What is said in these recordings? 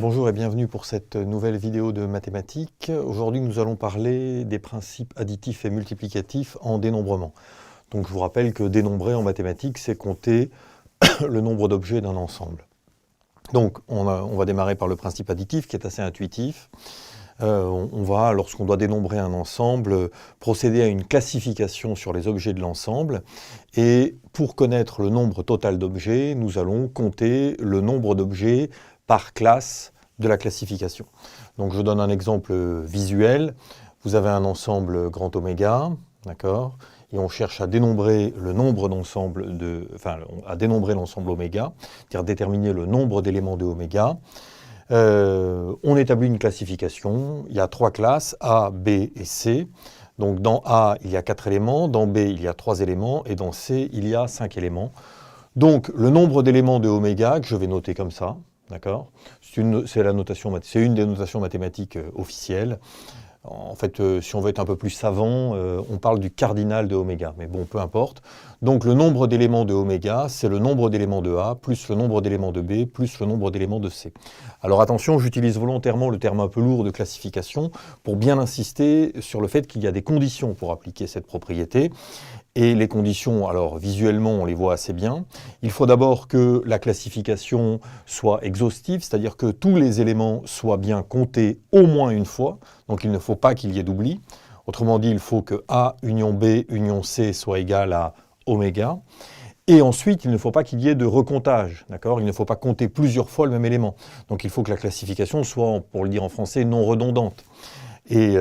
Bonjour et bienvenue pour cette nouvelle vidéo de mathématiques. Aujourd'hui, nous allons parler des principes additifs et multiplicatifs en dénombrement. Donc, je vous rappelle que dénombrer en mathématiques, c'est compter le nombre d'objets d'un ensemble. Donc, on va démarrer par le principe additif qui est assez intuitif. On va, lorsqu'on doit dénombrer un ensemble, procéder à une classification sur les objets de l'ensemble. Et pour connaître le nombre total d'objets, nous allons compter le nombre d'objets par classe de la classification. Donc je donne un exemple visuel. Vous avez un ensemble grand oméga, d'accord, et on cherche à dénombrer le nombre d'ensembles à dénombrer l'ensemble oméga, c'est-à-dire déterminer le nombre d'éléments de oméga. On établit une classification. Il y a 3 classes, A, B et C. Donc dans A, il y a 4 éléments, dans B, il y a 3 éléments, et dans C, il y a 5 éléments. Donc le nombre d'éléments de oméga, que je vais noter comme ça, d'accord, c'est une des notations mathématiques officielles. En fait, si on veut être un peu plus savant, on parle du cardinal de oméga, mais bon, peu importe. Donc le nombre d'éléments de oméga, c'est le nombre d'éléments de A, plus le nombre d'éléments de B, plus le nombre d'éléments de C. Alors attention, j'utilise volontairement le terme un peu lourd de classification pour bien insister sur le fait qu'il y a des conditions pour appliquer cette propriété. Et les conditions, alors visuellement, on les voit assez bien. Il faut d'abord que la classification soit exhaustive, c'est-à-dire que tous les éléments soient bien comptés au moins une fois. Donc il ne faut pas qu'il y ait d'oubli. Autrement dit, il faut que A union B union C soit égal à oméga. Et ensuite, il ne faut pas qu'il y ait de recomptage, d'accord ? Il ne faut pas compter plusieurs fois le même élément. Donc il faut que la classification soit, pour le dire en français, non redondante. Et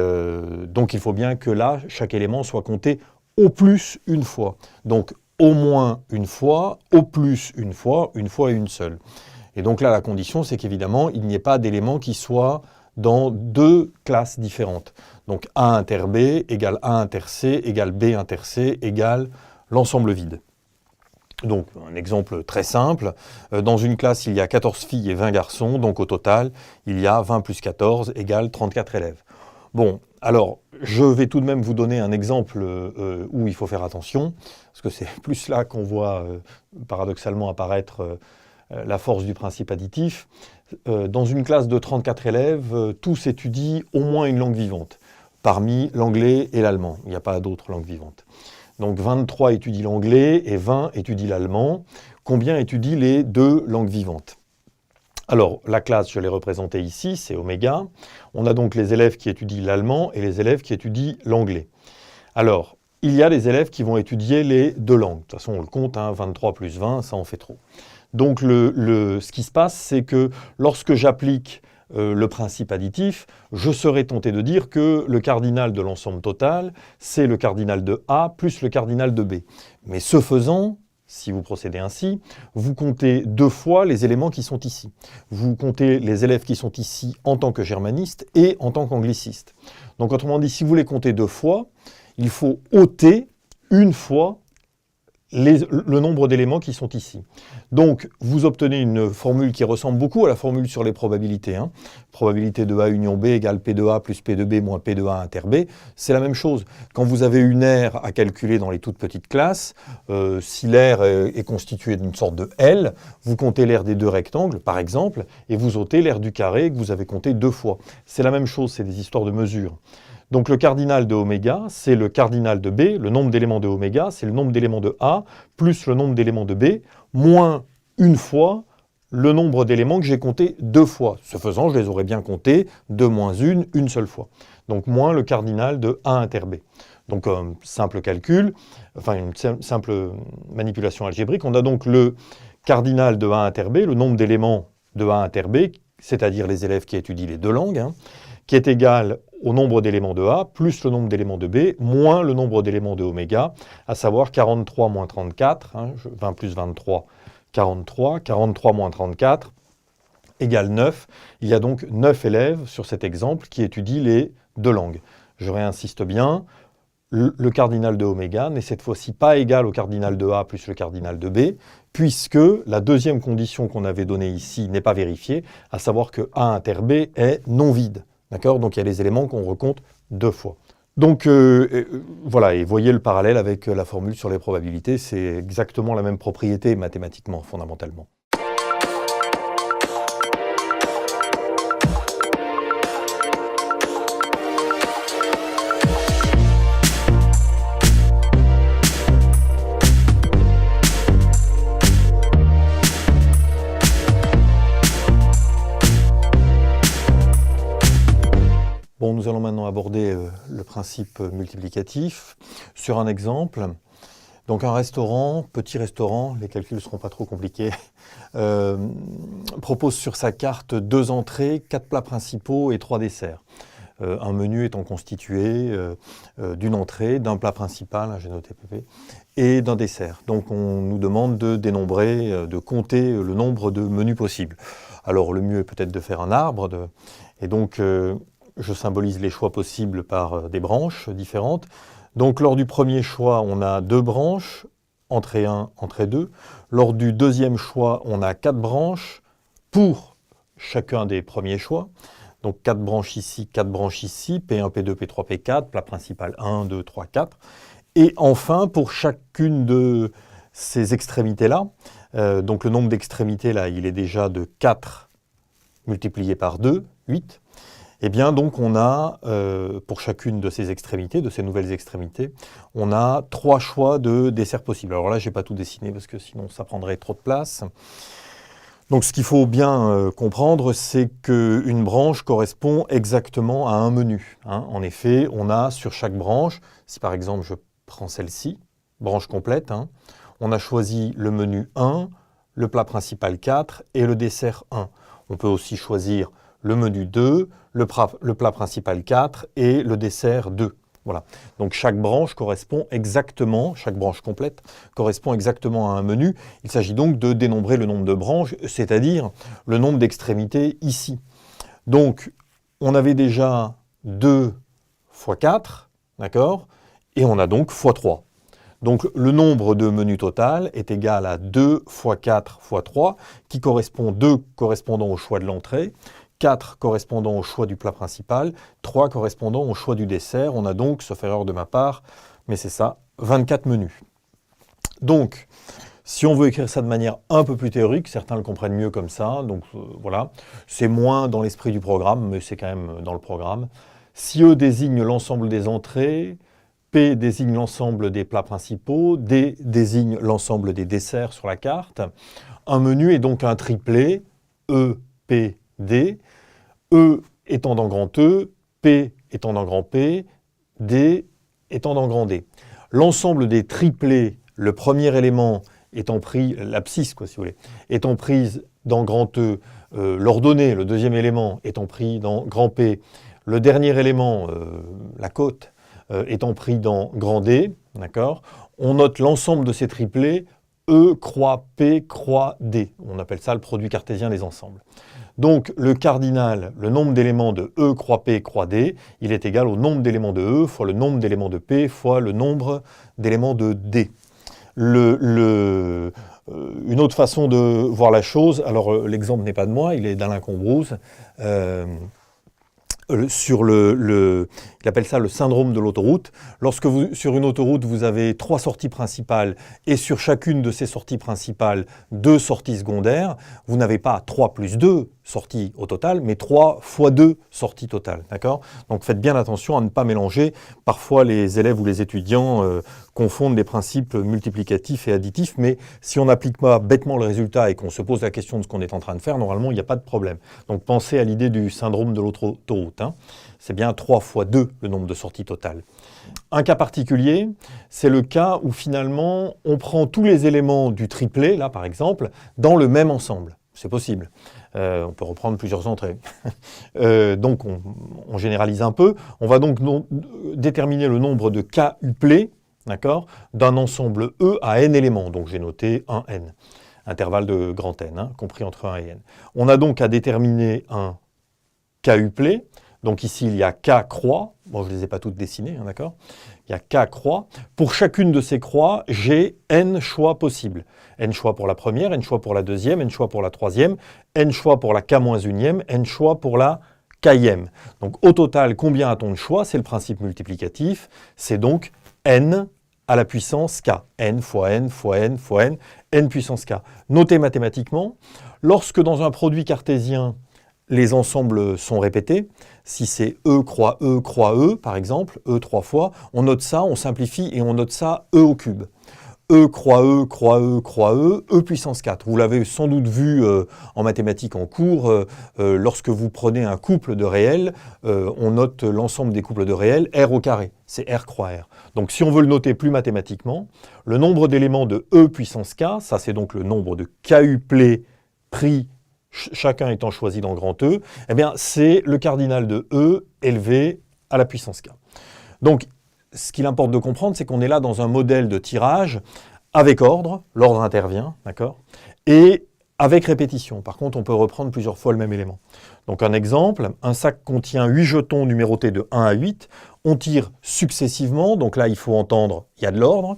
donc il faut bien que là, chaque élément soit compté au plus une fois. Donc au moins une fois, au plus une fois et une seule. Et donc là, la condition, c'est qu'évidemment, il n'y ait pas d'éléments qui soient dans 2 classes différentes. Donc A inter B égale A inter C égale B inter C égale l'ensemble vide. Donc un exemple très simple, dans une classe, il y a 14 filles et 20 garçons, donc au total, il y a 20 plus 14 égale 34 élèves. Bon, alors, je vais tout de même vous donner un exemple où il faut faire attention, parce que c'est plus là qu'on voit paradoxalement apparaître la force du principe additif. Dans une classe de 34 élèves, tous étudient au moins une langue vivante, parmi l'anglais et l'allemand. Il n'y a pas d'autres langues vivantes. Donc 23 étudient l'anglais et 20 étudient l'allemand. Combien étudient les 2 langues vivantes ? Alors, la classe, je l'ai représentée ici, c'est oméga. On a donc les élèves qui étudient l'allemand et les élèves qui étudient l'anglais. Alors, il y a des élèves qui vont étudier les 2 langues. De toute façon, on le compte, 23 plus 20, ça en fait trop. Donc, ce qui se passe, c'est que lorsque j'applique le principe additif, je serais tenté de dire que le cardinal de l'ensemble total, c'est le cardinal de A plus le cardinal de B. Mais ce faisant, si vous procédez ainsi, vous comptez 2 fois les éléments qui sont ici. Vous comptez les élèves qui sont ici en tant que germanistes et en tant qu'anglicistes. Donc autrement dit, si vous les comptez 2 fois, il faut ôter une fois le nombre d'éléments qui sont ici. Donc, vous obtenez une formule qui ressemble beaucoup à la formule sur les probabilités. Probabilité de A union B égale P de A plus P de B moins P de A inter B. C'est la même chose. Quand vous avez une aire à calculer dans les toutes petites classes, si l'aire est constituée d'une sorte de L, vous comptez l'aire des 2 rectangles, par exemple, et vous ôtez l'aire du carré que vous avez compté 2 fois. C'est la même chose, c'est des histoires de mesure. Donc le cardinal de oméga, c'est le cardinal de B, le nombre d'éléments de oméga, c'est le nombre d'éléments de A, plus le nombre d'éléments de B, moins une fois le nombre d'éléments que j'ai compté 2 fois. Ce faisant, je les aurais bien comptés 2 moins 1, une seule fois. Donc moins le cardinal de A inter B. Donc simple calcul, enfin une simple manipulation algébrique, on a donc le cardinal de A inter B, le nombre d'éléments de A inter B, c'est-à-dire les élèves qui étudient les 2 langues, qui est égal au nombre d'éléments de A, plus le nombre d'éléments de B, moins le nombre d'éléments de oméga, à savoir 43 moins 34, 20 plus 23, 43, 43 moins 34, égale 9. Il y a donc 9 élèves sur cet exemple qui étudient les 2 langues. Je réinsiste bien, le cardinal de oméga n'est cette fois-ci pas égal au cardinal de A plus le cardinal de B, puisque la deuxième condition qu'on avait donnée ici n'est pas vérifiée, à savoir que A inter B est non vide. D'accord ? Donc il y a les éléments qu'on recompte 2 fois. Donc voilà, et voyez le parallèle avec la formule sur les probabilités, c'est exactement la même propriété mathématiquement, fondamentalement. Bon, nous allons maintenant aborder le principe multiplicatif sur un exemple. Donc un restaurant, petit restaurant, les calculs ne seront pas trop compliqués, propose sur sa carte 2 entrées, 4 plats principaux et 3 desserts. Un menu étant constitué d'une entrée, d'un plat principal, j'ai noté PP, et d'un dessert. Donc on nous demande de dénombrer, de compter le nombre de menus possibles. Alors le mieux est peut-être de faire un arbre, et donc je symbolise les choix possibles par des branches différentes. Donc lors du premier choix, on a 2 branches, entrée 1, entrée 2. Lors du deuxième choix, on a 4 branches pour chacun des premiers choix. Donc 4 branches ici, 4 branches ici, P1, P2, P3, P4, plat principal 1, 2, 3, 4. Et enfin, pour chacune de ces extrémités-là, donc le nombre d'extrémités là, il est déjà de 4 multiplié par 2, 8. Et bien donc on a, pour chacune de ces extrémités, de ces nouvelles extrémités, on a 3 choix de desserts possibles. Alors là, je n'ai pas tout dessiné parce que sinon ça prendrait trop de place. Donc ce qu'il faut bien comprendre, c'est qu'une branche correspond exactement à un menu. En effet, on a sur chaque branche, si par exemple je prends celle-ci, branche complète, on a choisi le menu 1, le plat principal 4 et le dessert 1. On peut aussi choisir le menu 2, le plat principal 4 et le dessert 2. Voilà. Donc chaque branche correspond exactement, chaque branche complète correspond exactement à un menu. Il s'agit donc de dénombrer le nombre de branches, c'est-à-dire le nombre d'extrémités ici. Donc on avait déjà 2 fois 4, d'accord? Et on a donc fois 3. Donc le nombre de menus total est égal à 2 fois 4 fois 3, qui correspond 2 correspondant au choix de l'entrée, 4 correspondant au choix du plat principal, 3 correspondant au choix du dessert. On a donc, sauf erreur de ma part, mais c'est ça, 24 menus. Donc, si on veut écrire ça de manière un peu plus théorique, certains le comprennent mieux comme ça, donc voilà, c'est moins dans l'esprit du programme, mais c'est quand même dans le programme. Si E désigne l'ensemble des entrées, P désigne l'ensemble des plats principaux, D désigne l'ensemble des desserts sur la carte, un menu est donc un triplet, E, P, D, E étant dans grand E, P étant dans grand P, D étant dans grand D. L'ensemble des triplets, le premier élément étant pris, l'abscisse quoi si vous voulez, étant prise dans grand E, l'ordonnée, le deuxième élément étant pris dans grand P, le dernier élément, la côte, étant pris dans grand D, d'accord, on note l'ensemble de ces triplets, E croix P croix D. On appelle ça le produit cartésien des ensembles. Donc le cardinal, le nombre d'éléments de E croix P croix D, il est égal au nombre d'éléments de E fois le nombre d'éléments de P fois le nombre d'éléments de D. Une autre façon de voir la chose, alors l'exemple n'est pas de moi, il est d'Alain Combrouse, il appelle ça le syndrome de l'autoroute. Lorsque sur une autoroute, vous avez 3 sorties principales et sur chacune de ces sorties principales, 2 sorties secondaires, vous n'avez pas 3 plus 2 sorties au total, mais 3 fois 2 sorties totales. D'accord ? Donc faites bien attention à ne pas mélanger. Parfois, les élèves ou les étudiants confondent les principes multiplicatifs et additifs, mais si on n'applique pas bêtement le résultat et qu'on se pose la question de ce qu'on est en train de faire, normalement, il n'y a pas de problème. Donc pensez à l'idée du syndrome de l'autoroute. C'est bien 3 fois 2 le nombre de sorties totales. Un cas particulier, c'est le cas où finalement, on prend tous les éléments du triplet, là par exemple, dans le même ensemble. C'est possible. On peut reprendre plusieurs entrées. Donc on généralise un peu. On va donc déterminer le nombre de cas uplets, d'accord, d'un ensemble E à n éléments. Donc j'ai noté 1n, intervalle de grand N, compris entre 1 et n. On a donc à déterminer un K uplet. Donc ici, il y a K croix. Bon, je ne les ai pas toutes dessinées, d'accord. Il y a K croix. Pour chacune de ces croix, j'ai n choix possibles. N choix pour la première, n choix pour la deuxième, n choix pour la troisième, n choix pour la K-1e, n choix pour la K-ième. Donc au total, combien a-t-on de choix? C'est le principe multiplicatif. C'est donc n à la puissance K. N fois n fois n fois n, n puissance K. Notez mathématiquement, lorsque dans un produit cartésien, les ensembles sont répétés, si c'est E croix E, par exemple, E 3 fois, on note ça, on simplifie et on note ça E au cube. E croix E, croix E, croix E, E puissance 4. Vous l'avez sans doute vu en mathématiques en cours, lorsque vous prenez un couple de réels, on note l'ensemble des couples de réels, R au carré, c'est R croix R. Donc si on veut le noter plus mathématiquement, le nombre d'éléments de E puissance K, ça c'est donc le nombre de Kuplets pris, chacun étant choisi dans grand E, eh bien c'est le cardinal de E élevé à la puissance K. Donc, ce qu'il importe de comprendre, c'est qu'on est là dans un modèle de tirage avec ordre, l'ordre intervient, d'accord, et avec répétition. Par contre, on peut reprendre plusieurs fois le même élément. Donc un exemple, un sac contient 8 jetons numérotés de 1 à 8, on tire successivement, donc là il faut entendre, il y a de l'ordre,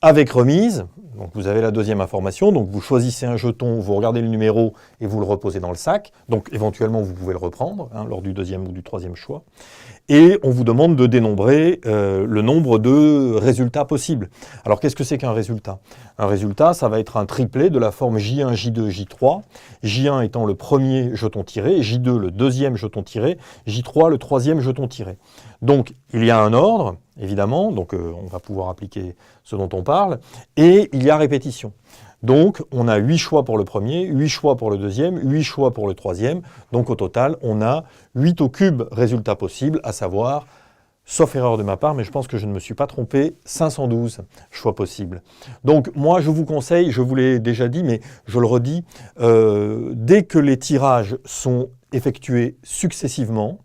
avec remise, donc vous avez la deuxième information, donc vous choisissez un jeton, vous regardez le numéro et vous le reposez dans le sac, donc éventuellement vous pouvez le reprendre lors du deuxième ou du troisième choix. Et on vous demande de dénombrer le nombre de résultats possibles. Alors qu'est-ce que c'est qu'un résultat? Un résultat, ça va être un triplet de la forme J1, J2, J3, J1 étant le premier jeton tiré, J2 le deuxième jeton tiré, J3 le troisième jeton tiré. Donc il y a un ordre, évidemment, donc on va pouvoir appliquer ce dont on parle, et il y a répétition. Donc, on a 8 choix pour le premier, 8 choix pour le deuxième, 8 choix pour le troisième. Donc, au total, on a 8 au cube résultats possibles, à savoir, sauf erreur de ma part, mais je pense que je ne me suis pas trompé, 512 choix possibles. Donc, moi, je vous conseille, je vous l'ai déjà dit, mais je le redis, dès que les tirages sont effectués successivement,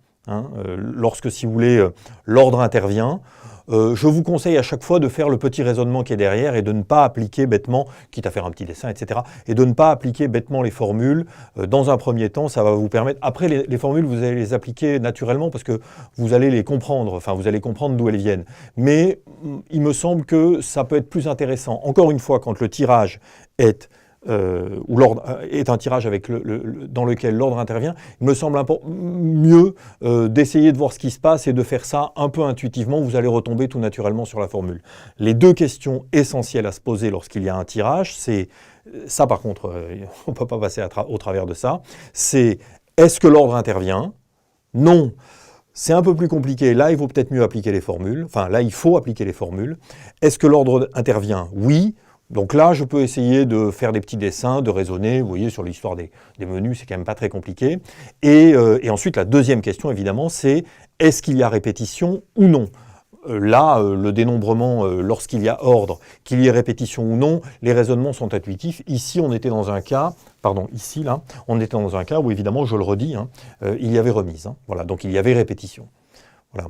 lorsque, si vous voulez, l'ordre intervient, je vous conseille à chaque fois de faire le petit raisonnement qui est derrière et de ne pas appliquer bêtement, quitte à faire un petit dessin, etc., et de ne pas appliquer bêtement les formules. Dans un premier temps, ça va vous permettre... Après, les formules, vous allez les appliquer naturellement parce que vous allez les comprendre, enfin, vous allez comprendre d'où elles viennent. Mais il me semble que ça peut être plus intéressant. Encore une fois, quand le tirage est... où l'ordre est un tirage avec dans lequel l'ordre intervient, il me semble mieux d'essayer de voir ce qui se passe et de faire ça un peu intuitivement, vous allez retomber tout naturellement sur la formule. Les deux questions essentielles à se poser lorsqu'il y a un tirage, c'est, ça par contre, on ne peut pas passer au travers de ça, c'est est-ce que l'ordre intervient? Non. C'est un peu plus compliqué, là il vaut peut-être mieux appliquer les formules, enfin là il faut appliquer les formules. Est-ce que l'ordre intervient? Oui. Donc là, je peux essayer de faire des petits dessins, de raisonner, vous voyez, sur l'histoire des menus, c'est quand même pas très compliqué. Et ensuite, la deuxième question, évidemment, c'est est-ce qu'il y a répétition ou non? Là, le dénombrement, lorsqu'il y a ordre, qu'il y ait répétition ou non, les raisonnements sont intuitifs. Ici, on était dans un cas, pardon, ici, là, on était dans un cas où, évidemment, je le redis, il y avait remise. Voilà, donc il y avait répétition. Voilà.